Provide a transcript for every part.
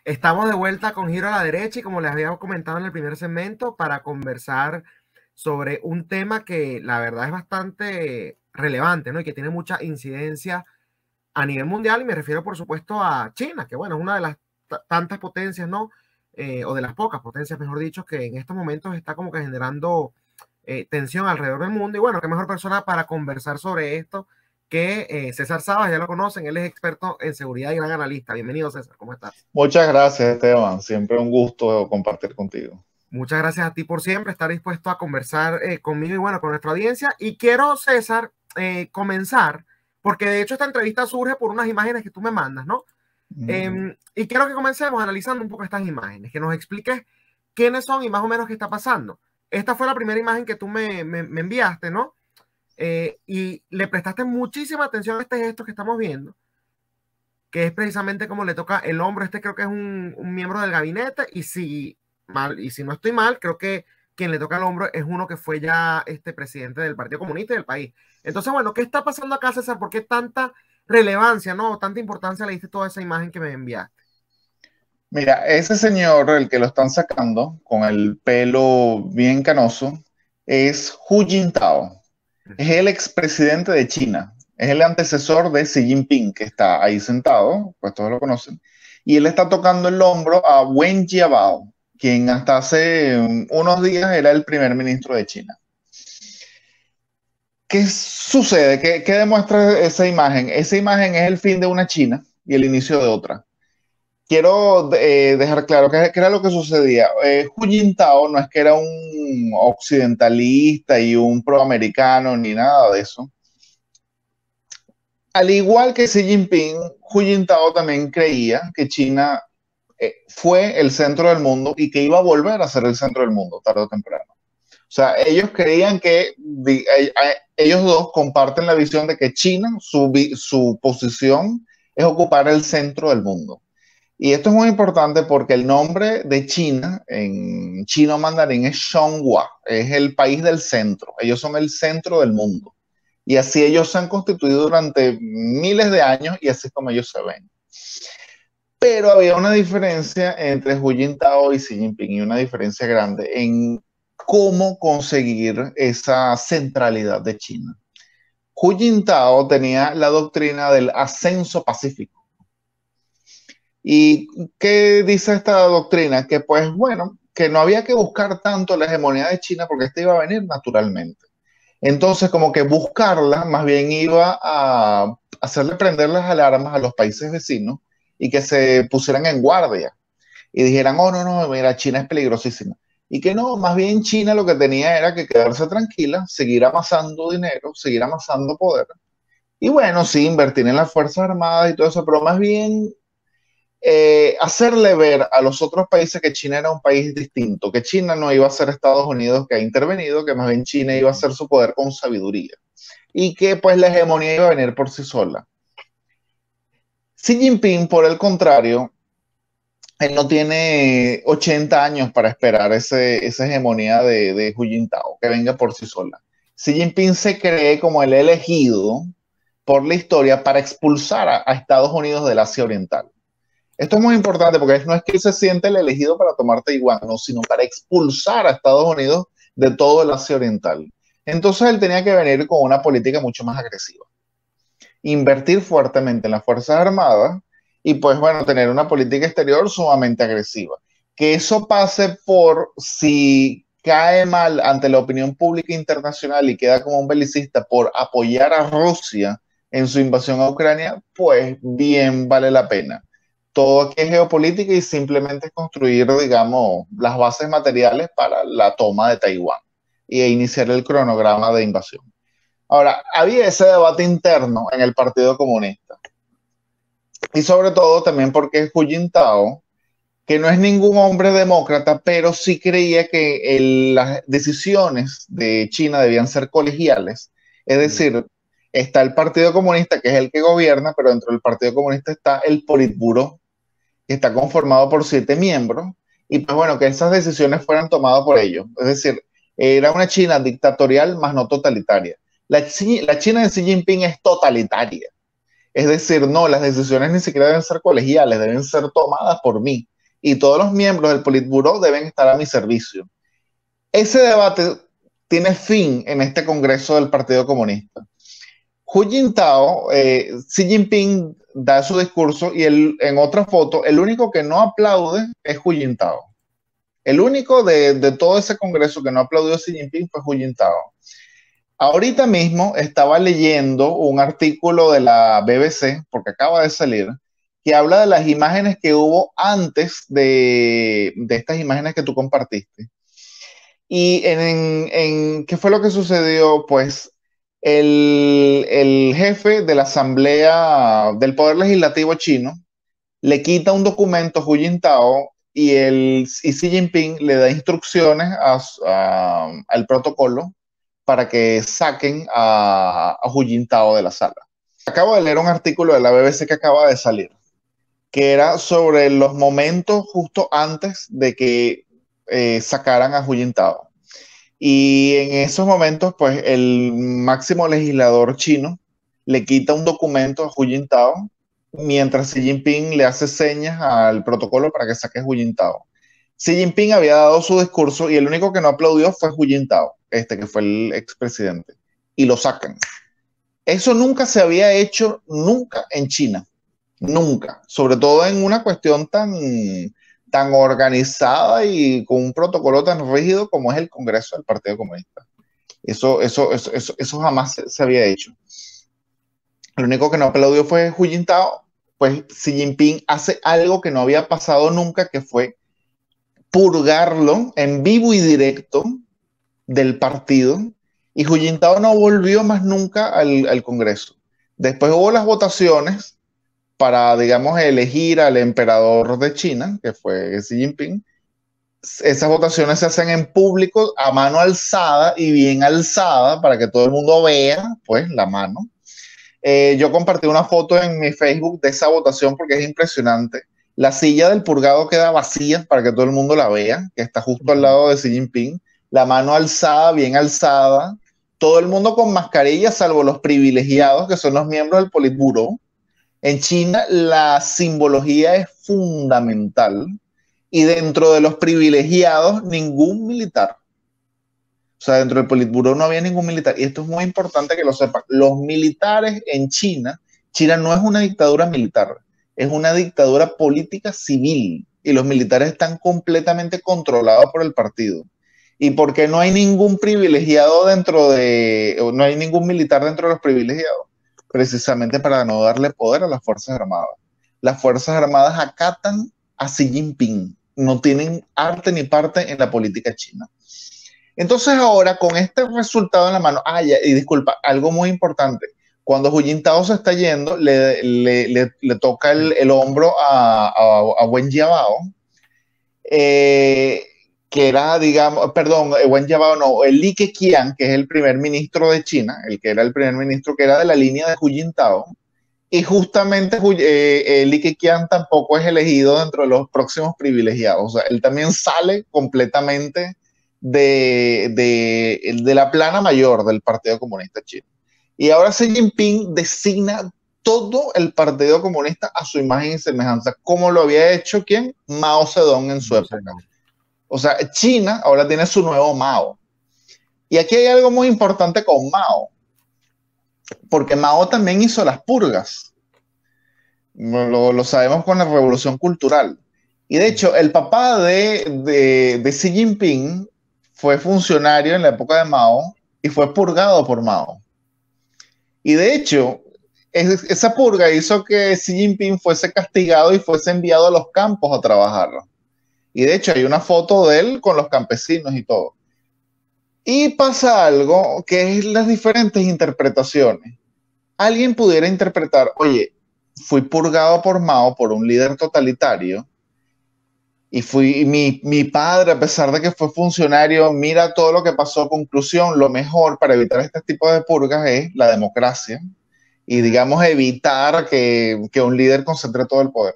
Estamos de vuelta con Giro a la Derecha y como les había comentado en el primer segmento, para conversar sobre un tema que la verdad es bastante relevante, ¿no? Y que tiene mucha incidencia a nivel mundial, y me refiero por supuesto a China, que bueno, es una de las tantas potencias, ¿no? O de las pocas potencias, mejor dicho, que en estos momentos está como que generando tensión alrededor del mundo. Y bueno, qué mejor persona para conversar sobre esto que César Sabas, ya lo conocen, él es experto en seguridad y gran analista. Bienvenido, César, ¿cómo estás? Muchas gracias, Esteban. Siempre un gusto compartir contigo. Muchas gracias a ti por siempre estar dispuesto a conversar conmigo y bueno, con nuestra audiencia. Y quiero, César, comenzar, porque de hecho esta entrevista surge por unas imágenes que tú me mandas, ¿no? Y quiero que comencemos analizando un poco estas imágenes, que nos expliques quiénes son y más o menos qué está pasando. Esta fue la primera imagen que tú me enviaste, ¿no? Y le prestaste muchísima atención a este gesto que estamos viendo, que es precisamente como le toca el hombro. Este creo que es un miembro del gabinete, y si no estoy mal, creo que quien le toca el hombro es uno que fue ya este presidente del Partido Comunista del país. Entonces, bueno, ¿qué está pasando acá, César? ¿Por qué tanta relevancia, no? Tanta importancia le diste toda esa imagen que me enviaste. Mira, ese señor, el que lo están sacando, con el pelo bien canoso, es Hu Jintao. Es el expresidente de China. Es el antecesor de Xi Jinping, que está ahí sentado, pues todos lo conocen. Y él está tocando el hombro a Wen Jiabao, quien hasta hace unos días era el primer ministro de China. ¿Qué sucede? ¿Qué demuestra esa imagen? Esa imagen es el fin de una China y el inicio de otra. Quiero dejar claro qué era lo que sucedía. Hu Jintao no es que era un occidentalista y un proamericano ni nada de eso. Al igual que Xi Jinping, Hu Jintao también creía que China fue el centro del mundo y que iba a volver a ser el centro del mundo tarde o temprano. O sea, ellos creían que ellos dos comparten la visión de que China, su posición es ocupar el centro del mundo. Y esto es muy importante porque el nombre de China en chino mandarín es Zhonghua, es el país del centro. Ellos son el centro del mundo. Y así ellos se han constituido durante miles de años y así es como ellos se ven. Pero había una diferencia entre Hu Jintao y Xi Jinping, y una diferencia grande en cómo conseguir esa centralidad de China. Hu Jintao tenía la doctrina del ascenso pacífico. ¿Y qué dice esta doctrina? Que pues bueno, que no había que buscar tanto la hegemonía de China porque esta iba a venir naturalmente. Entonces, como que buscarla más bien iba a hacerle prender las alarmas a los países vecinos y que se pusieran en guardia y dijeran, oh, no, no, mira, China es peligrosísima. Y que no, más bien China lo que tenía era que quedarse tranquila, seguir amasando dinero, seguir amasando poder. Y bueno, sí, invertir en las Fuerzas Armadas y todo eso, pero más bien hacerle ver a los otros países que China era un país distinto, que China no iba a ser Estados Unidos que ha intervenido, que más bien China iba a ser su poder con sabiduría y que pues la hegemonía iba a venir por sí sola. Xi Jinping, por el contrario, él no tiene 80 años para esperar esa hegemonía de Hu Jintao, que venga por sí sola. Xi Jinping se cree como el elegido por la historia para expulsar a Estados Unidos del Asia Oriental. Esto es muy importante porque no es que él se siente el elegido para tomar Taiwán, no, sino para expulsar a Estados Unidos de todo el Asia Oriental. Entonces él tenía que venir con una política mucho más agresiva. Invertir fuertemente en las Fuerzas Armadas y pues bueno, tener una política exterior sumamente agresiva. Que eso pase por si cae mal ante la opinión pública internacional y queda como un belicista por apoyar a Rusia en su invasión a Ucrania, pues bien vale la pena. Todo aquí es geopolítica y simplemente es construir, digamos, las bases materiales para la toma de Taiwán e iniciar el cronograma de invasión. Ahora, había ese debate interno en el Partido Comunista y sobre todo también porque Hu Jintao, que no es ningún hombre demócrata, pero sí creía que las decisiones de China debían ser colegiales. Es decir, está el Partido Comunista, que es el que gobierna, pero dentro del Partido Comunista está el Politburo, que está conformado por 7 miembros, y pues bueno, que esas decisiones fueran tomadas por ellos. Es decir, era una China dictatorial, más no totalitaria. La China de Xi Jinping es totalitaria. Es decir, no, las decisiones ni siquiera deben ser colegiales, deben ser tomadas por mí. y todos los miembros del Politburó deben estar a mi servicio. Ese debate tiene fin en este Congreso del Partido Comunista. Hu Jintao, Xi Jinping da su discurso y en otra foto, el único que no aplaude es Hu Jintao. El único de todo ese Congreso que no aplaudió a Xi Jinping fue Hu Jintao. Ahorita mismo estaba leyendo un artículo de la BBC, porque acaba de salir, que habla de las imágenes que hubo antes de estas imágenes que tú compartiste. Y ¿qué fue lo que sucedió? Pues el jefe de la Asamblea del Poder Legislativo chino le quita un documento a Hu Jintao y Xi Jinping le da instrucciones al protocolo para que saquen a Hu Jintao de la sala. Acabo de leer un artículo de la BBC que acaba de salir, que era sobre los momentos justo antes de que sacaran a Hu Jintao. Y en esos momentos, pues el máximo legislador chino le quita un documento a Hu Jintao, mientras Xi Jinping le hace señas al protocolo para que saque a Hu Jintao. Xi Jinping había dado su discurso y el único que no aplaudió fue Hu Jintao, que fue el expresidente, y lo sacan. Eso nunca se había hecho, nunca en China, nunca, sobre todo en una cuestión tan organizada y con un protocolo tan rígido como es el Congreso del Partido Comunista. Eso jamás se había hecho. El único que no aplaudió fue Hu Jintao, pues Xi Jinping hace algo que no había pasado nunca, que fue purgarlo en vivo y directo del partido, y Hu Jintao no volvió más nunca al Congreso. Después hubo las votaciones para, digamos, elegir al emperador de China, que fue Xi Jinping. Esas votaciones se hacen en público, a mano alzada y bien alzada, para que todo el mundo vea, pues, la mano. Yo compartí una foto en mi Facebook de esa votación porque es impresionante. La silla del purgado queda vacía para que todo el mundo la vea, que está justo al lado de Xi Jinping. La mano alzada, bien alzada. Todo el mundo con mascarilla, salvo los privilegiados, que son los miembros del Politburó. En China la simbología es fundamental y dentro de los privilegiados ningún militar. O sea, dentro del Politburó no había ningún militar. Y esto es muy importante que lo sepan. Los militares en China, China no es una dictadura militar, es una dictadura política civil. Y los militares están completamente controlados por el partido. ¿Y por qué no hay ningún privilegiado no hay ningún militar dentro de los privilegiados? Precisamente para no darle poder a las Fuerzas Armadas. Las Fuerzas Armadas acatan a Xi Jinping. No tienen arte ni parte en la política china. Entonces ahora, con este resultado en la mano, y disculpa, algo muy importante, cuando Hu Jintao se está yendo, le toca el hombro a Wen Jiabao, que era, digamos, perdón, Wen Jiabao no, el Li Keqiang, que es el primer ministro de China, el que era el primer ministro que era de la línea de Hu Jintao, y justamente Li Keqiang tampoco es elegido dentro de los próximos privilegiados, o sea, él también sale completamente de la plana mayor del Partido Comunista Chino. Y ahora Xi Jinping designa todo el Partido Comunista a su imagen y semejanza, como lo había hecho ¿quién? Mao Zedong en su época. O sea, China ahora tiene su nuevo Mao. Y aquí hay algo muy importante con Mao, porque Mao también hizo las purgas. Lo sabemos con la Revolución Cultural. Y de hecho, el papá de Xi Jinping fue funcionario en la época de Mao y fue purgado por Mao. Y de hecho, esa purga hizo que Xi Jinping fuese castigado y fuese enviado a los campos a trabajar. Y de hecho hay una foto de él con los campesinos y todo. Y pasa algo que es las diferentes interpretaciones. Alguien pudiera interpretar, oye, fui purgado por Mao, por un líder totalitario, y mi padre, a pesar de que fue funcionario, mira todo lo que pasó. Conclusión, lo mejor para evitar este tipo de purgas es la democracia y, digamos, evitar que un líder concentre todo el poder.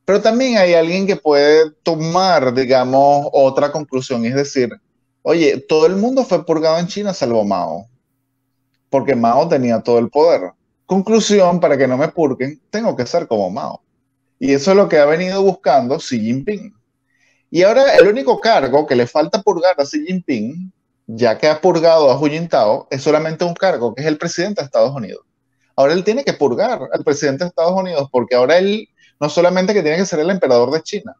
Pero también hay alguien que puede tomar, digamos, otra conclusión, es decir, oye, todo el mundo fue purgado en China salvo Mao, porque Mao tenía todo el poder. Conclusión, para que no me purguen, tengo que ser como Mao. Y eso es lo que ha venido buscando Xi Jinping. Y ahora el único cargo que le falta purgar a Xi Jinping, ya que ha purgado a Hu Jintao, es solamente un cargo, que es el presidente de Estados Unidos. Ahora él tiene que purgar al presidente de Estados Unidos, porque ahora él no solamente que tiene que ser el emperador de China,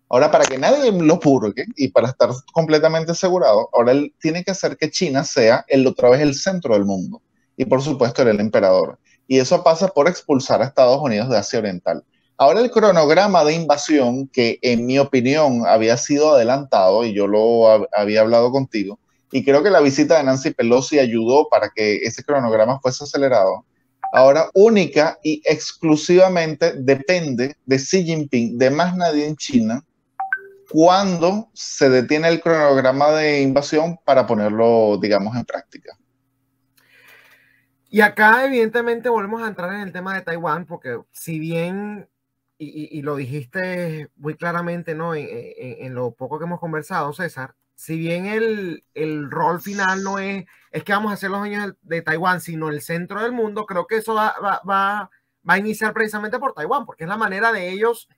ahora para que nadie lo purgue y para estar completamente asegurado, ahora él tiene que hacer que China sea otra vez el centro del mundo. Y por supuesto él el emperador. Y eso pasa por expulsar a Estados Unidos de Asia Oriental. Ahora el cronograma de invasión, que en mi opinión había sido adelantado, y yo lo había hablado contigo, y creo que la visita de Nancy Pelosi ayudó para que ese cronograma fuese acelerado, ahora única y exclusivamente depende de Xi Jinping, de más nadie en China, cuando se detiene el cronograma de invasión para ponerlo, digamos, en práctica. Y acá evidentemente volvemos a entrar en el tema de Taiwán, porque si bien, y lo dijiste muy claramente, ¿no? En lo poco que hemos conversado, César, si bien el rol final no es que vamos a ser los dueños de Taiwán, sino el centro del mundo, creo que eso va a iniciar precisamente por Taiwán, porque es la manera de ellos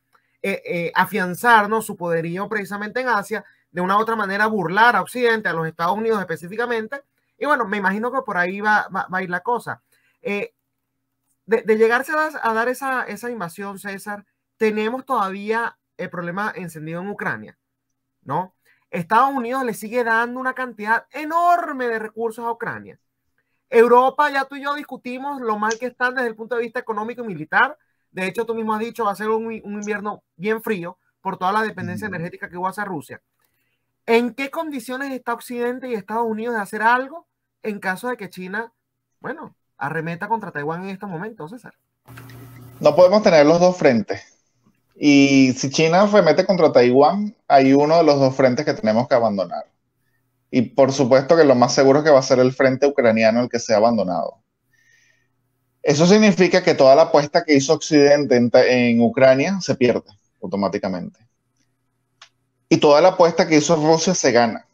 afianzar, ¿no?, su poderío precisamente en Asia, de una u otra manera burlar a Occidente, a los Estados Unidos específicamente. Y bueno, me imagino que por ahí va a ir la cosa. De llegarse a dar esa invasión, César, tenemos todavía el problema encendido en Ucrania, ¿no? Estados Unidos le sigue dando una cantidad enorme de recursos a Ucrania. Europa, ya tú y yo discutimos lo mal que están desde el punto de vista económico y militar. De hecho, tú mismo has dicho, va a ser un invierno bien frío por toda la dependencia energética que hubo hacia Rusia. ¿En qué condiciones está Occidente y Estados Unidos de hacer algo en caso de que China, bueno, arremeta contra Taiwán en estos momentos, César? No podemos tener los dos frentes. Y si China arremete contra Taiwán, hay uno de los dos frentes que tenemos que abandonar. Y por supuesto que lo más seguro es que va a ser el frente ucraniano el que sea abandonado. Eso significa que toda la apuesta que hizo Occidente en Ucrania se pierde automáticamente. Y toda la apuesta que hizo Rusia se gana.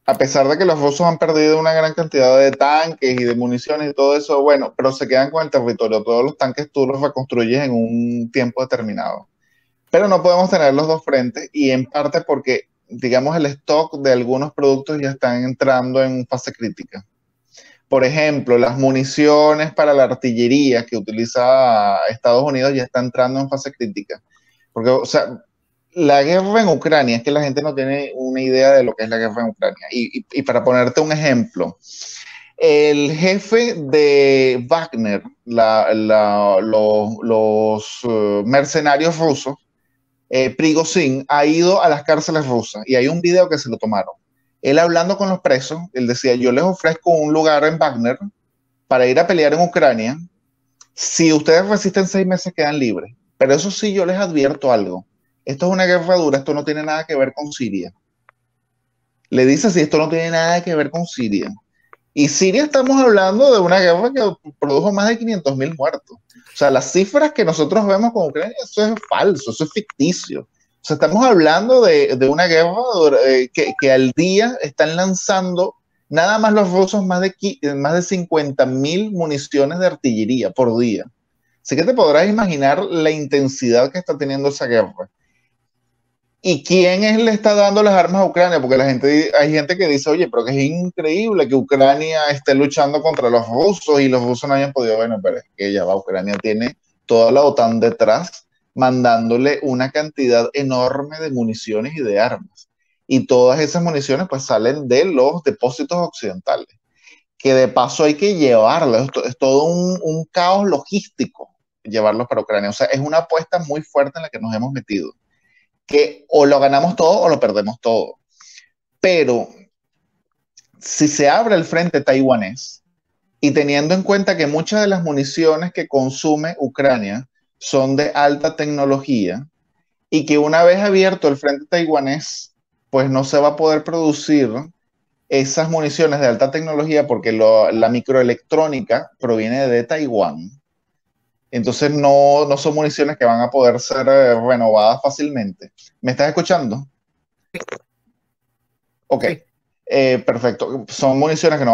A pesar de que los rusos han perdido una gran cantidad de tanques y de municiones y todo eso, bueno, pero se quedan con el territorio. Todos los tanques tú los reconstruyes en un tiempo determinado. Pero no podemos tener los dos frentes, y en parte porque, digamos, el stock de algunos productos ya están entrando en fase crítica. Por ejemplo, las municiones para la artillería que utiliza Estados Unidos ya está entrando en fase crítica. Porque, o sea, la guerra en Ucrania, es que la gente no tiene una idea de lo que es la guerra en Ucrania. Y para ponerte un ejemplo, el jefe de Wagner, los mercenarios rusos, Prigozhin, ha ido a las cárceles rusas y hay un video que se lo tomaron. Él hablando con los presos, él decía, yo les ofrezco un lugar en Wagner para ir a pelear en Ucrania. Si ustedes resisten 6 meses, quedan libres. Pero eso sí, yo les advierto algo. Esto es una guerra dura, esto no tiene nada que ver con Siria. Le dice así, esto no tiene nada que ver con Siria. Y Siria estamos hablando de una guerra que produjo más de 500.000 muertos. O sea, las cifras que nosotros vemos con Ucrania, eso es falso, eso es ficticio. O sea, estamos hablando de una guerra que al día están lanzando nada más los rusos más de 50.000 municiones de artillería por día. Así que te podrás imaginar la intensidad que está teniendo esa guerra. ¿Y quién le está dando las armas a Ucrania? Porque hay gente que dice, oye, pero que es increíble que Ucrania esté luchando contra los rusos y los rusos no hayan podido. Bueno, pero es que ya va, Ucrania tiene toda la OTAN detrás, mandándole una cantidad enorme de municiones y de armas. Y todas esas municiones pues salen de los depósitos occidentales, que de paso hay que llevarlas. Es todo un caos logístico llevarlos para Ucrania. O sea, es una apuesta muy fuerte en la que nos hemos metido, que o lo ganamos todo o lo perdemos todo. Pero si se abre el frente taiwanés, y teniendo en cuenta que muchas de las municiones que consume Ucrania son de alta tecnología, y que una vez abierto el frente taiwanés, pues no se va a poder producir esas municiones de alta tecnología porque la microelectrónica proviene de Taiwán. Entonces no son municiones que van a poder ser renovadas fácilmente. ¿Me estás escuchando? Sí. Ok. Sí. Perfecto. Son municiones que no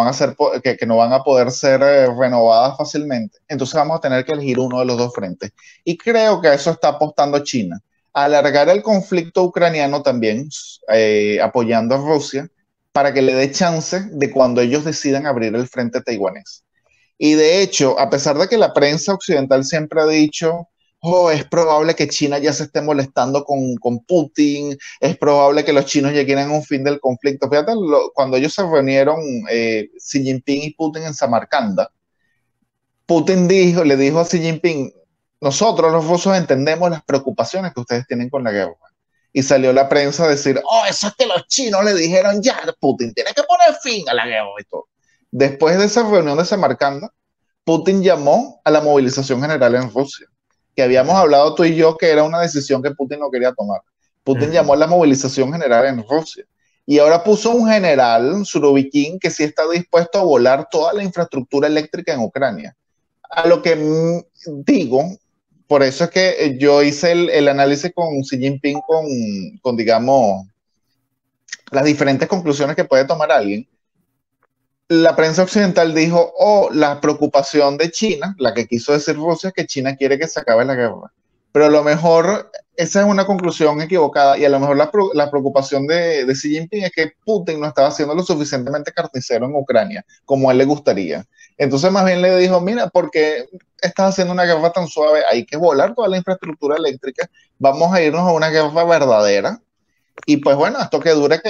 van a poder ser renovadas fácilmente. Entonces vamos a tener que elegir uno de los dos frentes. Y creo que a eso está apostando China. alargar el conflicto ucraniano también, apoyando a Rusia, para que le dé chance de cuando ellos decidan abrir el frente taiwanés. Y de hecho, a pesar de que la prensa occidental siempre ha dicho, oh, es probable que China ya se esté molestando con Putin, es probable que los chinos ya quieran un fin del conflicto. Fíjate, cuando ellos se reunieron, Xi Jinping y Putin en Samarcanda, Putin le dijo a Xi Jinping, nosotros los rusos entendemos las preocupaciones que ustedes tienen con la guerra. Y salió la prensa a decir, oh, eso es que los chinos le dijeron, ya, Putin tiene que poner fin a la guerra y todo. Después de esa reunión de Samarcanda, Putin llamó a la movilización general en Rusia, que habíamos hablado tú y yo que era una decisión que Putin no quería tomar. Putin llamó a la movilización general en Rusia. Y ahora puso un general, Surovikin, que sí está dispuesto a volar toda la infraestructura eléctrica en Ucrania. A lo que digo, por eso es que yo hice el análisis con Xi Jinping con, digamos, las diferentes conclusiones que puede tomar alguien. La prensa occidental dijo, oh, la preocupación de China, la que quiso decir Rusia, es que China quiere que se acabe la guerra. Pero a lo mejor esa es una conclusión equivocada y a lo mejor la preocupación de Xi Jinping es que Putin no estaba siendo lo suficientemente carnicero en Ucrania como a él le gustaría. Entonces más bien le dijo, mira, ¿por qué estás haciendo una guerra tan suave? Hay que volar toda la infraestructura eléctrica, vamos a irnos a una guerra verdadera. Y pues bueno, esto que dure,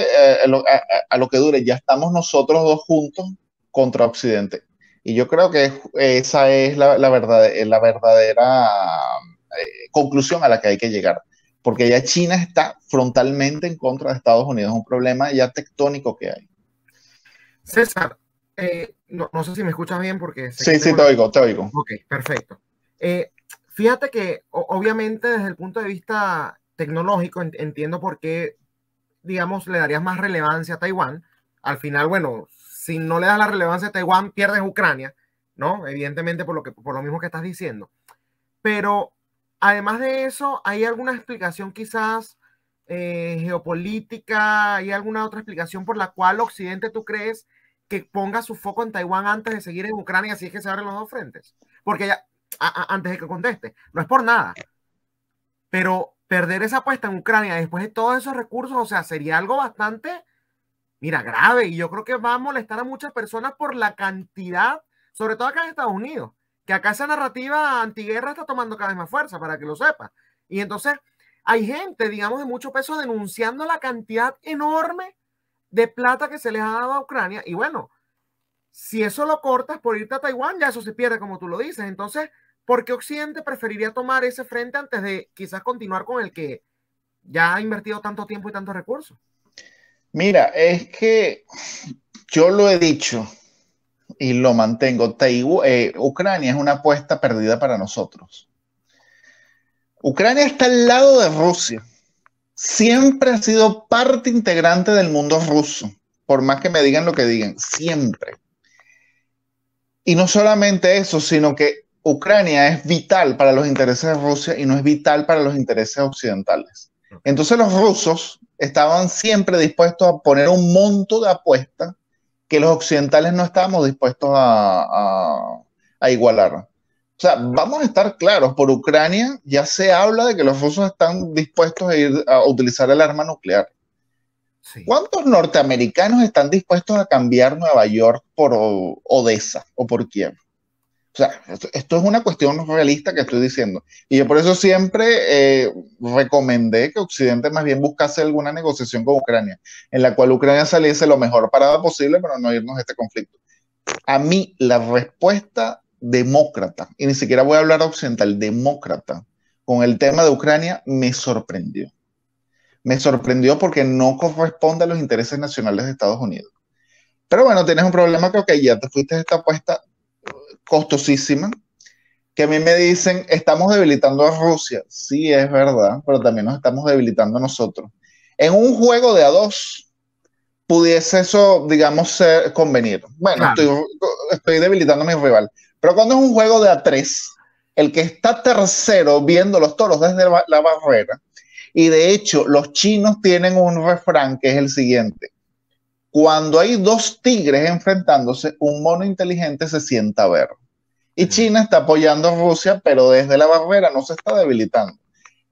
a lo que dure, ya estamos nosotros dos juntos contra Occidente. Y yo creo que esa es la verdadera conclusión a la que hay que llegar. Porque ya China está frontalmente en contra de Estados Unidos. Es un problema ya tectónico que hay. César, no sé si me escuchas bien porque... Sí, te oigo. Ok, perfecto. Fíjate que obviamente desde el punto de vista tecnológico entiendo por qué, digamos, le darías más relevancia a Taiwán. Al final, bueno, si no le das la relevancia a Taiwán, pierdes Ucrania, ¿no? Evidentemente por lo mismo que estás diciendo. Pero además de eso, ¿hay alguna explicación quizás geopolítica? ¿Hay alguna otra explicación por la cual Occidente tú crees que ponga su foco en Taiwán antes de seguir en Ucrania, si es que se abren los dos frentes? Porque ya, antes de que conteste, no es por nada, pero perder esa apuesta en Ucrania después de todos esos recursos, o sea, sería algo bastante, mira, grave, y yo creo que va a molestar a muchas personas por la cantidad, sobre todo acá en Estados Unidos, que acá esa narrativa antiguerra está tomando cada vez más fuerza, para que lo sepas. Y entonces hay gente, digamos, de mucho peso denunciando la cantidad enorme de plata que se les ha dado a Ucrania. Y bueno, si eso lo cortas por irte a Taiwán, ya eso se pierde, como tú lo dices. Entonces, ¿por qué Occidente preferiría tomar ese frente antes de quizás continuar con el que ya ha invertido tanto tiempo y tantos recursos? Mira, es que yo lo he dicho y lo mantengo. Ucrania es una apuesta perdida para nosotros. Ucrania está al lado de Rusia. Siempre ha sido parte integrante del mundo ruso, por más que me digan lo que digan, siempre. Y no solamente eso, sino que Ucrania es vital para los intereses de Rusia y no es vital para los intereses occidentales. Entonces los rusos estaban siempre dispuestos a poner un monto de apuesta que los occidentales no estábamos dispuestos a igualar. O sea, vamos a estar claros, por Ucrania ya se habla de que los rusos están dispuestos a utilizar el arma nuclear. Sí. ¿Cuántos norteamericanos están dispuestos a cambiar Nueva York por Odessa o por Kiev? O sea, esto es una cuestión realista que estoy diciendo. Y yo por eso siempre recomendé que Occidente más bien buscase alguna negociación con Ucrania, en la cual Ucrania saliese lo mejor parada posible para no irnos a este conflicto. A mí la respuesta demócrata, y ni siquiera voy a hablar occidental, demócrata, con el tema de Ucrania me sorprendió. Me sorprendió porque no corresponde a los intereses nacionales de Estados Unidos. Pero bueno, tienes un problema que, ok, ya te fuiste de esta apuesta costosísima, que a mí me dicen, estamos debilitando a Rusia. Sí, es verdad, pero también nos estamos debilitando a nosotros. En un juego de a dos, pudiese eso, digamos, convenir. Bueno, claro, estoy debilitando a mi rival. Pero cuando es un juego de a tres, el que está tercero viendo los toros desde la barrera, y de hecho los chinos tienen un refrán que es el siguiente: cuando hay dos tigres enfrentándose, un mono inteligente se sienta a ver. Y China está apoyando a Rusia, pero desde la barrera no se está debilitando.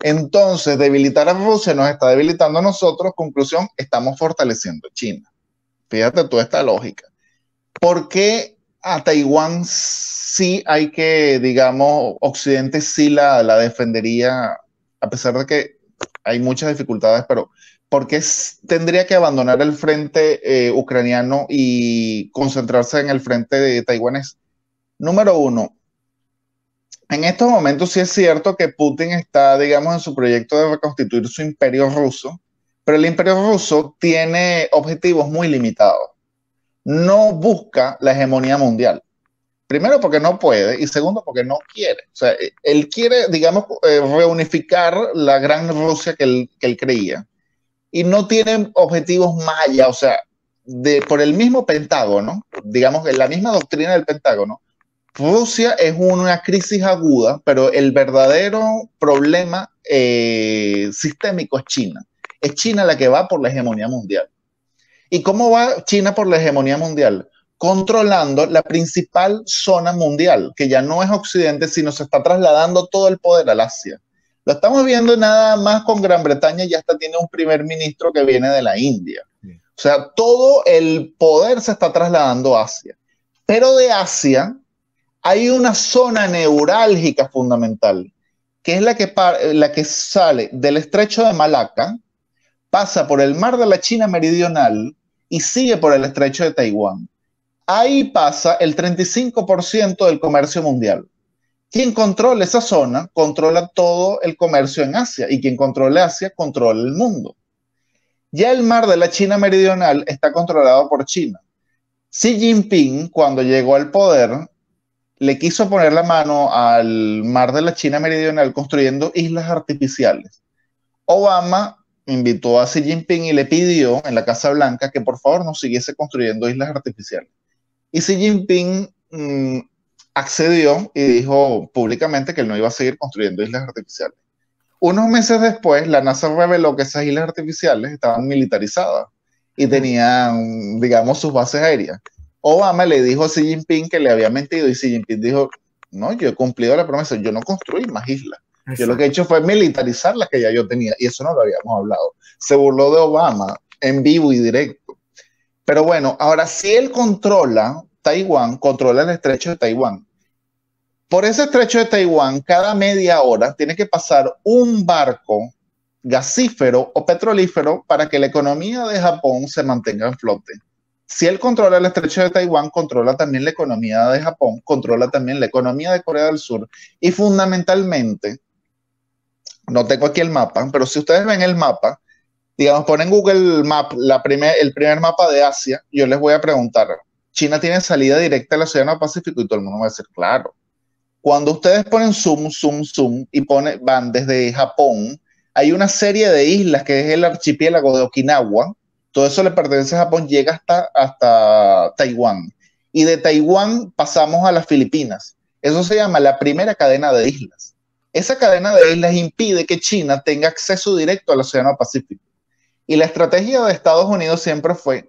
Entonces, debilitar a Rusia nos está debilitando a nosotros. Conclusión, estamos fortaleciendo a China. Fíjate toda esta lógica. ¿Por qué a Taiwán sí hay que, digamos, Occidente sí la defendería, a pesar de que hay muchas dificultades, pero ¿por qué tendría que abandonar el frente ucraniano y concentrarse en el frente de taiwanés? Número uno, en estos momentos sí es cierto que Putin está, digamos, en su proyecto de reconstituir su imperio ruso, pero el imperio ruso tiene objetivos muy limitados. No busca la hegemonía mundial. Primero porque no puede y segundo porque no quiere. O sea, él quiere, digamos, reunificar la gran Rusia que él creía y no tiene objetivos más allá. O sea, por el mismo Pentágono, digamos, la misma doctrina del Pentágono, Rusia es una crisis aguda, pero el verdadero problema sistémico es China. Es China la que va por la hegemonía mundial. ¿Y cómo va China por la hegemonía mundial? Controlando la principal zona mundial, que ya no es Occidente, sino se está trasladando todo el poder al Asia. Lo estamos viendo nada más con Gran Bretaña, ya hasta tiene un primer ministro que viene de la India. O sea, todo el poder se está trasladando a Asia. Pero de Asia hay una zona neurálgica fundamental, que es la que sale del estrecho de Malaca, pasa por el mar de la China Meridional y sigue por el estrecho de Taiwán. Ahí pasa el 35% del comercio mundial. Quien controla esa zona controla todo el comercio en Asia y quien controla Asia controla el mundo. Ya el mar de la China Meridional está controlado por China. Xi Jinping, cuando llegó al poder, le quiso poner la mano al mar de la China Meridional construyendo islas artificiales. Obama invitó a Xi Jinping y le pidió en la Casa Blanca que por favor no siguiese construyendo islas artificiales. Y Xi Jinping accedió y dijo públicamente que él no iba a seguir construyendo islas artificiales. Unos meses después, la NASA reveló que esas islas artificiales estaban militarizadas y tenían, digamos, sus bases aéreas. Obama le dijo a Xi Jinping que le había mentido y Xi Jinping dijo, no, yo he cumplido la promesa, yo no construí más islas. Exacto. Yo lo que he hecho fue militarizar las que ya yo tenía y eso no lo habíamos hablado. Se burló de Obama en vivo y directo. Pero bueno, ahora si él controla Taiwán, controla el estrecho de Taiwán. Por ese estrecho de Taiwán, cada media hora tiene que pasar un barco gasífero o petrolífero para que la economía de Japón se mantenga en flote. Si él controla el estrecho de Taiwán, controla también la economía de Japón, controla también la economía de Corea del Sur y fundamentalmente, no tengo aquí el mapa, pero si ustedes ven el mapa, digamos, ponen Google Map el primer mapa de Asia, yo les voy a preguntar, ¿China tiene salida directa al Océano Pacífico? Y todo el mundo va a decir, claro. Cuando ustedes ponen zoom y van desde Japón, hay una serie de islas que es el archipiélago de Okinawa, todo eso le pertenece a Japón, llega hasta Taiwán. Y de Taiwán pasamos a las Filipinas. Eso se llama la primera cadena de islas. Esa cadena de islas impide que China tenga acceso directo al Océano Pacífico. Y la estrategia de Estados Unidos siempre fue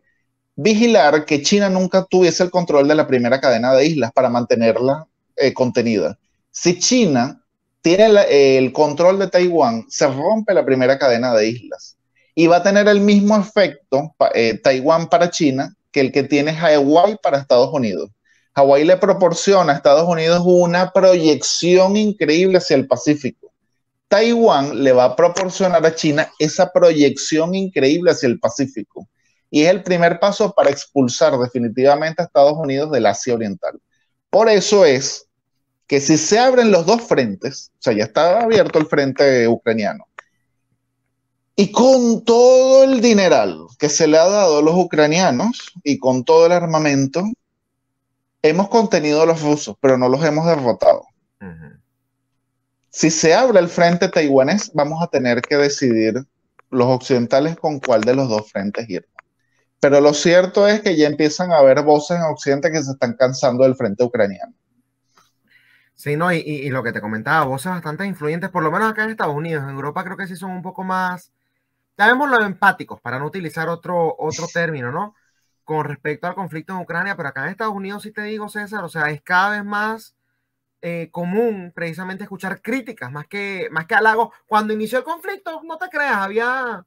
vigilar que China nunca tuviese el control de la primera cadena de islas para mantenerla contenida. Si China tiene el control de Taiwán, se rompe la primera cadena de islas y va a tener el mismo efecto Taiwán para China que el que tiene Hawái para Estados Unidos. Hawái le proporciona a Estados Unidos una proyección increíble hacia el Pacífico. Taiwán le va a proporcionar a China esa proyección increíble hacia el Pacífico. Y es el primer paso para expulsar definitivamente a Estados Unidos del Asia Oriental. Por eso es que si se abren los dos frentes, o sea, ya está abierto el frente ucraniano, y con todo el dineral que se le ha dado a los ucranianos y con todo el armamento, hemos contenido a los rusos, pero no los hemos derrotado. Si se abre el frente taiwanés, vamos a tener que decidir los occidentales con cuál de los dos frentes ir. Pero lo cierto es que ya empiezan a haber voces en Occidente que se están cansando del frente ucraniano. Sí, no, y lo que te comentaba, voces bastante influyentes, por lo menos acá en Estados Unidos. En Europa creo que sí son un poco más, llamémoslo empáticos, para no utilizar otro término, ¿no? Con respecto al conflicto en Ucrania, pero acá en Estados Unidos sí te digo, César, o sea, es cada vez más común precisamente escuchar críticas más que halagos. Cuando inició el conflicto, no te creas, había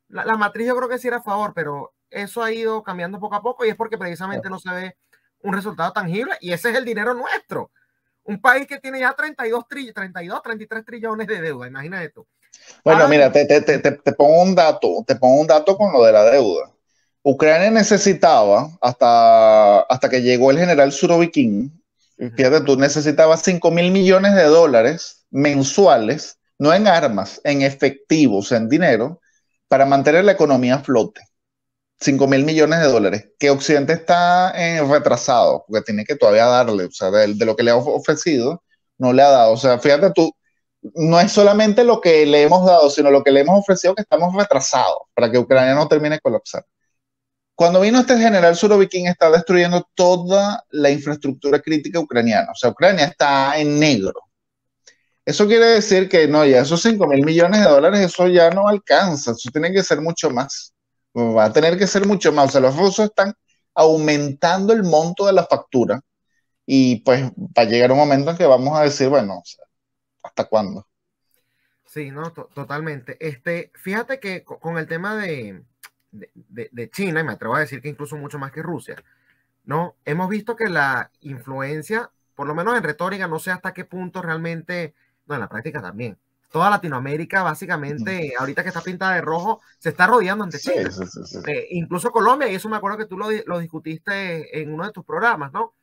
la matriz, yo creo que sí era a favor, pero eso ha ido cambiando poco a poco y es porque precisamente no se ve un resultado tangible y ese es el dinero nuestro. Un país que tiene ya 33 trillones de deuda, imagínate tú. Bueno, Ahora, mira, te pongo un dato con lo de la deuda. Ucrania necesitaba, hasta que llegó el general Surovikin, fíjate tú, necesitaba 5.000 millones de dólares mensuales, no en armas, en efectivo, o sea, en dinero, para mantener la economía a flote. 5.000 millones de dólares, que Occidente está retrasado, porque tiene que todavía darle, o sea, de lo que le ha ofrecido, no le ha dado. O sea, fíjate tú, no es solamente lo que le hemos dado, sino lo que le hemos ofrecido que estamos retrasados para que Ucrania no termine de colapsar. Cuando vino este general Surovikin está destruyendo toda la infraestructura crítica ucraniana. O sea, Ucrania está en negro. Eso quiere decir que no, ya esos 5.000 millones de dólares, eso ya no alcanza. Eso tiene que ser mucho más. Va a tener que ser mucho más. O sea, los rusos están aumentando el monto de la factura y pues va a llegar un momento en que vamos a decir, bueno, o sea, ¿hasta cuándo? sí, no, totalmente. Fíjate que con el tema de China, y me atrevo a decir que incluso mucho más que Rusia, ¿no? Hemos visto que la influencia, por lo menos en retórica, no sé hasta qué punto realmente, no, en la práctica también. Toda Latinoamérica, básicamente, ahorita que está pintada de rojo, se está rodeando ante China. Sí, sí, sí. Incluso Colombia, y eso me acuerdo que tú lo discutiste en uno de tus programas, ¿no?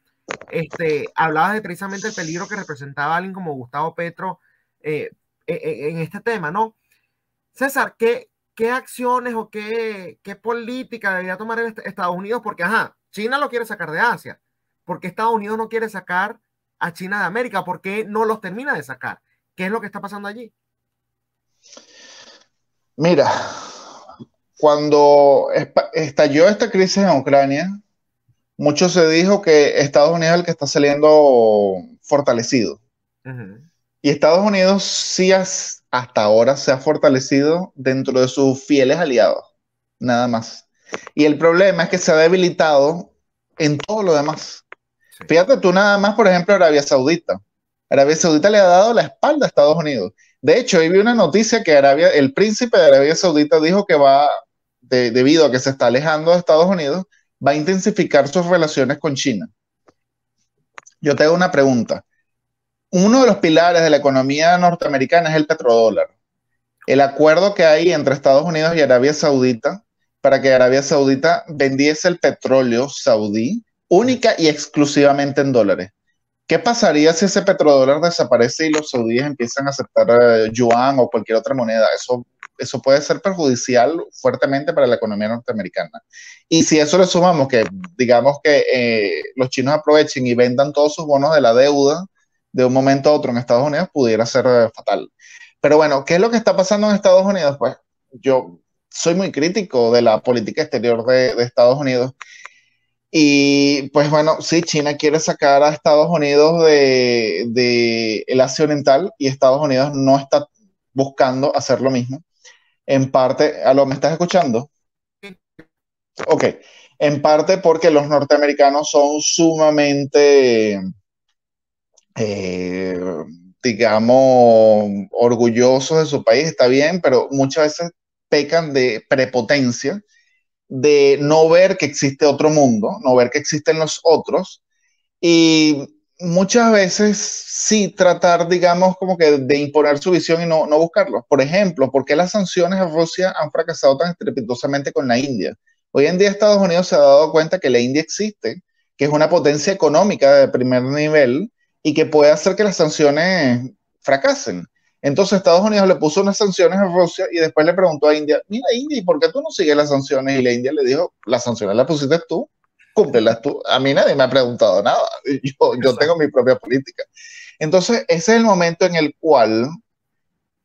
Hablabas de precisamente el peligro que representaba alguien como Gustavo Petro en este tema, ¿no? César, ¿qué acciones o qué política debería tomar Estados Unidos? Porque, ajá, China lo quiere sacar de Asia. ¿Por qué Estados Unidos no quiere sacar a China de América? ¿Por qué no los termina de sacar? ¿Qué es lo que está pasando allí? Mira, cuando estalló esta crisis en Ucrania, mucho se dijo que Estados Unidos es el que está saliendo fortalecido. Y Estados Unidos sí hasta ahora se ha fortalecido dentro de sus fieles aliados, nada más. Y el problema es que se ha debilitado en todo lo demás. Sí. Fíjate tú nada más, por ejemplo, Arabia Saudita. Arabia Saudita le ha dado la espalda a Estados Unidos. De hecho, hoy vi una noticia que el príncipe de Arabia Saudita dijo que debido a que se está alejando de Estados Unidos, va a intensificar sus relaciones con China. Yo te hago una pregunta. Uno de los pilares de la economía norteamericana es el petrodólar. El acuerdo que hay entre Estados Unidos y Arabia Saudita para que Arabia Saudita vendiese el petróleo saudí única y exclusivamente en dólares. ¿Qué pasaría si ese petrodólar desaparece y los saudíes empiezan a aceptar yuan o cualquier otra moneda? Eso puede ser perjudicial fuertemente para la economía norteamericana. Y si eso le sumamos que, digamos que los chinos aprovechen y vendan todos sus bonos de la deuda de un momento a otro en Estados Unidos, pudiera ser fatal. Pero bueno, ¿qué es lo que está pasando en Estados Unidos? Pues yo soy muy crítico de la política exterior de Estados Unidos. Y pues bueno, sí, China quiere sacar a Estados Unidos de el Asia Oriental y Estados Unidos no está buscando hacer lo mismo. En parte, ¿aló, me estás escuchando? Ok, en parte porque los norteamericanos son sumamente, digamos, orgullosos de su país, está bien, pero muchas veces pecan de prepotencia, de no ver que existe otro mundo, no ver que existen los otros, y muchas veces sí tratar, digamos, como que de imponer su visión y no buscarlo. Por ejemplo, ¿por qué las sanciones a Rusia han fracasado tan estrepitosamente con la India? Hoy en día Estados Unidos se ha dado cuenta que la India existe, que es una potencia económica de primer nivel y que puede hacer que las sanciones fracasen. Entonces Estados Unidos le puso unas sanciones a Rusia y después le preguntó a India, mira India, ¿y por qué tú no sigues las sanciones? Y la India le dijo, las sanciones las pusiste tú, cúmplelas tú. A mí nadie me ha preguntado nada, yo tengo mi propia política. Entonces ese es el momento en el cual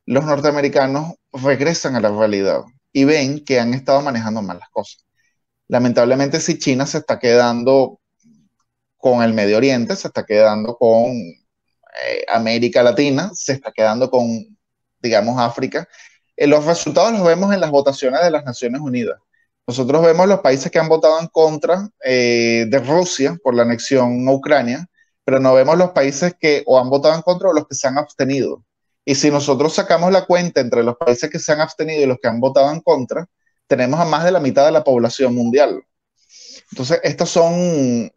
los norteamericanos regresan a la realidad y ven que han estado manejando mal las cosas. Lamentablemente si China se está quedando con el Medio Oriente, se está quedando con América Latina, se está quedando con, digamos, África. Los resultados los vemos en las votaciones de las Naciones Unidas. Nosotros vemos los países que han votado en contra de Rusia por la anexión a Ucrania, pero no vemos los países que o han votado en contra o los que se han abstenido. Y si nosotros sacamos la cuenta entre los países que se han abstenido y los que han votado en contra, tenemos a más de la mitad de la población mundial. Entonces, estos son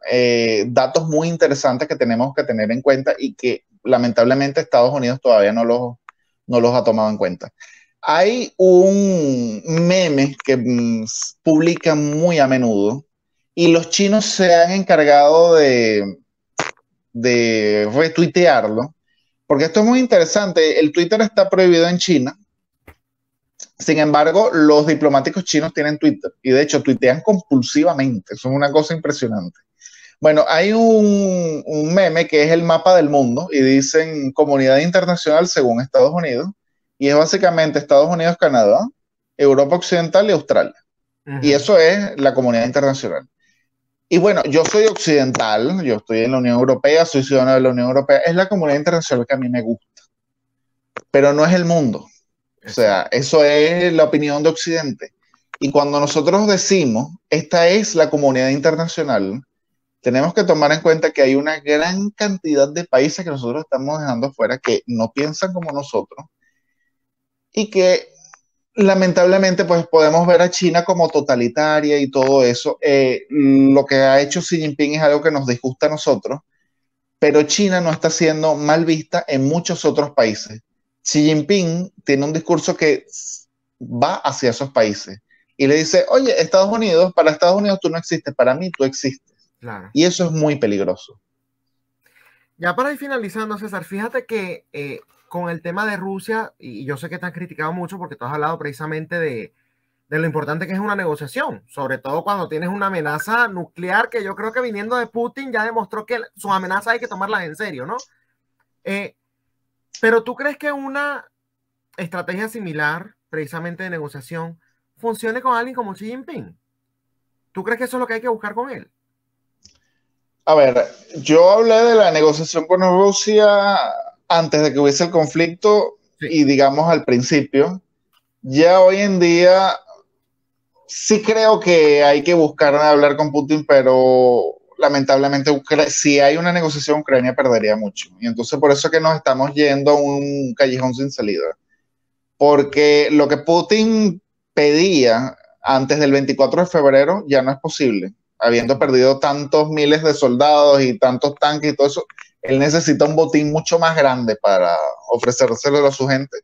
datos muy interesantes que tenemos que tener en cuenta y que lamentablemente Estados Unidos todavía no los ha tomado en cuenta. Hay un meme que publican muy a menudo y los chinos se han encargado de retuitearlo, porque esto es muy interesante. El Twitter está prohibido en China. Sin embargo, los diplomáticos chinos tienen Twitter y de hecho tuitean compulsivamente. Eso es una cosa impresionante. Bueno, hay un meme que es el mapa del mundo y dicen comunidad internacional según Estados Unidos y es básicamente Estados Unidos, Canadá, Europa Occidental y Australia. Y eso es la comunidad internacional. Y bueno, yo soy occidental, yo estoy en la Unión Europea, soy ciudadano de la Unión Europea, es la comunidad internacional que a mí me gusta, pero no es el mundo. O sea, eso es la opinión de Occidente. Y cuando nosotros decimos, esta es la comunidad internacional, tenemos que tomar en cuenta que hay una gran cantidad de países que nosotros estamos dejando fuera que no piensan como nosotros y que lamentablemente pues podemos ver a China como totalitaria y todo eso. Lo que ha hecho Xi Jinping es algo que nos disgusta a nosotros, pero China no está siendo mal vista en muchos otros países. Xi Jinping tiene un discurso que va hacia esos países y le dice, oye, para Estados Unidos tú no existes, para mí tú existes. Claro. Y eso es muy peligroso. Ya para ir finalizando, César, fíjate que con el tema de Rusia, y yo sé que te han criticado mucho porque tú has hablado precisamente de lo importante que es una negociación, sobre todo cuando tienes una amenaza nuclear que yo creo que viniendo de Putin ya demostró que sus amenazas hay que tomarlas en serio, ¿no? Pero ¿tú crees que una estrategia similar, precisamente de negociación, funcione con alguien como Xi Jinping? ¿Tú crees que eso es lo que hay que buscar con él? A ver, yo hablé de la negociación con Rusia antes de que hubiese el conflicto y digamos al principio. Ya hoy en día sí creo que hay que buscar hablar con Putin, pero lamentablemente si hay una negociación, Ucrania perdería mucho. Y entonces por eso es que nos estamos yendo a un callejón sin salida. Porque lo que Putin pedía antes del 24 de febrero ya no es posible. Habiendo perdido tantos miles de soldados y tantos tanques y todo eso, él necesita un botín mucho más grande para ofrecérselo a su gente.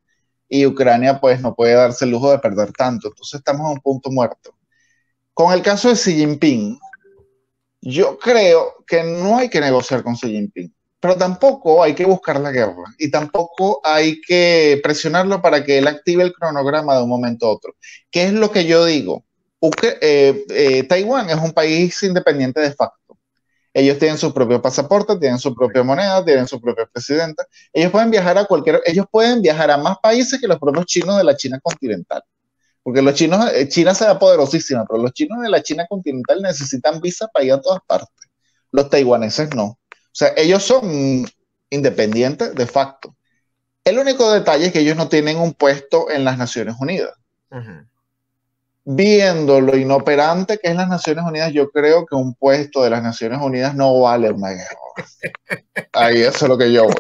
Y Ucrania pues no puede darse el lujo de perder tanto. Entonces estamos a un punto muerto. Con el caso de Xi Jinping, yo creo que no hay que negociar con Xi Jinping, pero tampoco hay que buscar la guerra y tampoco hay que presionarlo para que él active el cronograma de un momento a otro. ¿Qué es lo que yo digo? Taiwán es un país independiente de facto. Ellos tienen su propio pasaporte, tienen su propia moneda, tienen su propia presidenta. Ellos pueden viajar a más países que los propios chinos de la China continental. Porque los chinos, China se da poderosísima, pero los chinos de la China continental necesitan visa para ir a todas partes. Los taiwaneses no. O sea, ellos son independientes de facto. El único detalle es que ellos no tienen un puesto en las Naciones Unidas. Viendo lo inoperante que es las Naciones Unidas, yo creo que un puesto de las Naciones Unidas no vale una guerra. Ahí eso es lo que yo voy.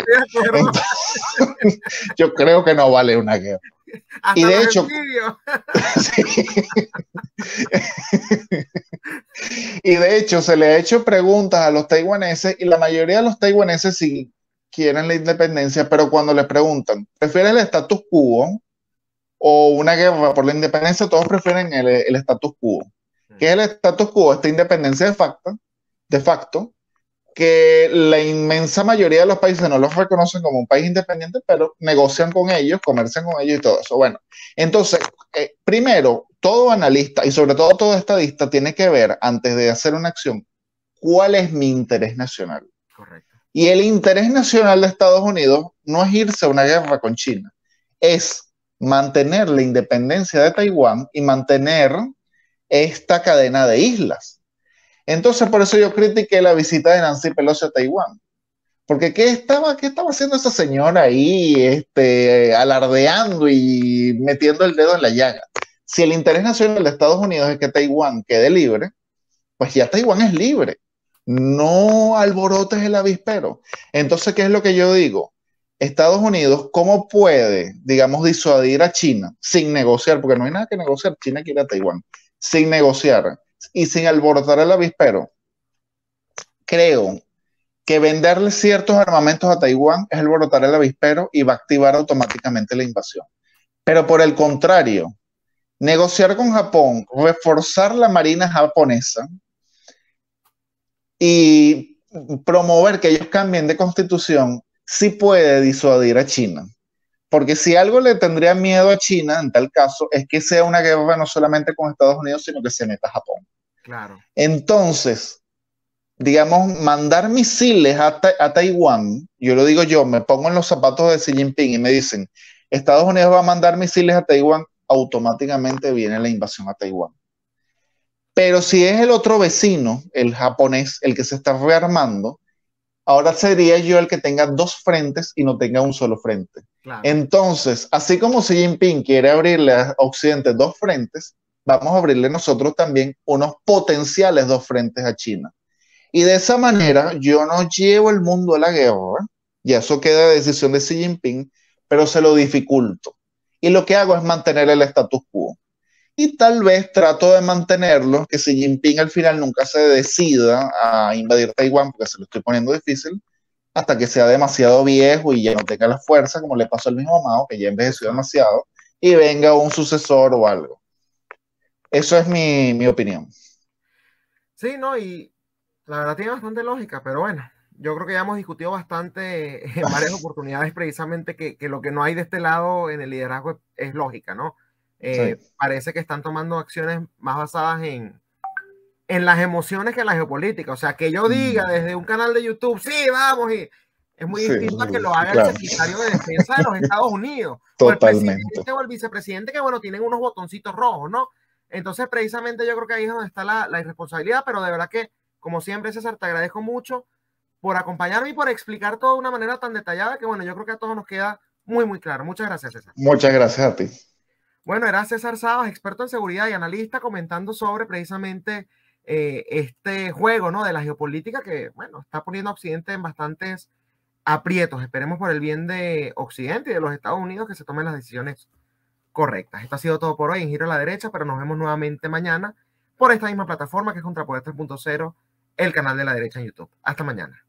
Entonces, yo creo que no vale una guerra. Hasta y de hecho, sí. Y de hecho se le ha hecho preguntas a los taiwaneses y la mayoría de los taiwaneses sí quieren la independencia, pero cuando les preguntan, ¿prefieres el status quo o una guerra por la independencia? Todos prefieren el status quo. ¿Qué es el status quo? Esta independencia de facto, que la inmensa mayoría de los países no los reconocen como un país independiente, pero negocian con ellos, comercian con ellos y todo eso. Bueno, entonces, primero, todo analista y sobre todo todo estadista tiene que ver, antes de hacer una acción, cuál es mi interés nacional. Correcto. Y el interés nacional de Estados Unidos no es irse a una guerra con China, es mantener la independencia de Taiwán y mantener esta cadena de islas. Entonces, por eso yo critiqué la visita de Nancy Pelosi a Taiwán. Porque ¿qué estaba haciendo esa señora ahí alardeando y metiendo el dedo en la llaga? Si el interés nacional de Estados Unidos es que Taiwán quede libre, pues ya Taiwán es libre. no alborotes el avispero. Entonces, ¿qué es lo que yo digo? Estados Unidos, ¿cómo puede, digamos, disuadir a China sin negociar? Porque no hay nada que negociar. China quiere a Taiwán. Sin negociar y sin alborotar el avispero. Creo que venderle ciertos armamentos a Taiwán es alborotar el avispero y va a activar automáticamente la invasión. Pero por el contrario, negociar con Japón, reforzar la marina japonesa y promover que ellos cambien de constitución, sí puede disuadir a China. Porque si algo le tendría miedo a China en tal caso es que sea una guerra no solamente con Estados Unidos, sino que se meta a Japón. Claro. Entonces, digamos, mandar misiles a Taiwán, yo lo digo yo, me pongo en los zapatos de Xi Jinping y me dicen, Estados Unidos va a mandar misiles a Taiwán, automáticamente viene la invasión a Taiwán. Pero si es el otro vecino, el japonés, el que se está rearmando, ahora sería yo el que tenga dos frentes y no tenga un solo frente. Claro. Entonces, así como Xi Jinping quiere abrirle a Occidente dos frentes, vamos a abrirle nosotros también unos potenciales dos frentes a China. Y de esa manera yo no llevo el mundo a la guerra, y eso queda de decisión de Xi Jinping, pero se lo dificulto. Y lo que hago es mantener el status quo. Y tal vez trato de mantenerlo, que Xi Jinping al final nunca se decida a invadir Taiwán, porque se lo estoy poniendo difícil, hasta que sea demasiado viejo y ya no tenga la fuerza, como le pasó al mismo Mao, que ya envejeció demasiado, y venga un sucesor o algo. Eso es mi opinión. Sí, no, y la verdad tiene bastante lógica, pero bueno, yo creo que ya hemos discutido bastante en varias oportunidades precisamente que lo que no hay de este lado en el liderazgo es lógica, ¿no? Sí. Parece que están tomando acciones más basadas en las emociones que en la geopolítica. O sea, que yo diga desde un canal de YouTube, sí, vamos, y es muy distinto a que lo haga el secretario de Defensa de los Estados Unidos, o el presidente o el vicepresidente, que bueno, tienen unos botoncitos rojos, ¿no? Entonces, precisamente yo creo que ahí es donde está la irresponsabilidad, pero de verdad que, como siempre, César, te agradezco mucho por acompañarme y por explicar todo de una manera tan detallada que, bueno, yo creo que a todos nos queda muy, muy claro. Muchas gracias, César. Muchas gracias a ti. Bueno, era César Sabas, experto en seguridad y analista, comentando sobre precisamente este juego, ¿no?, de la geopolítica que, bueno, está poniendo a Occidente en bastantes aprietos. Esperemos por el bien de Occidente y de los Estados Unidos que se tomen las decisiones correctas. Esto ha sido todo por hoy en Giro a la Derecha, pero nos vemos nuevamente mañana por esta misma plataforma que es Contrapoder 3.0, el canal de la derecha en YouTube. Hasta mañana.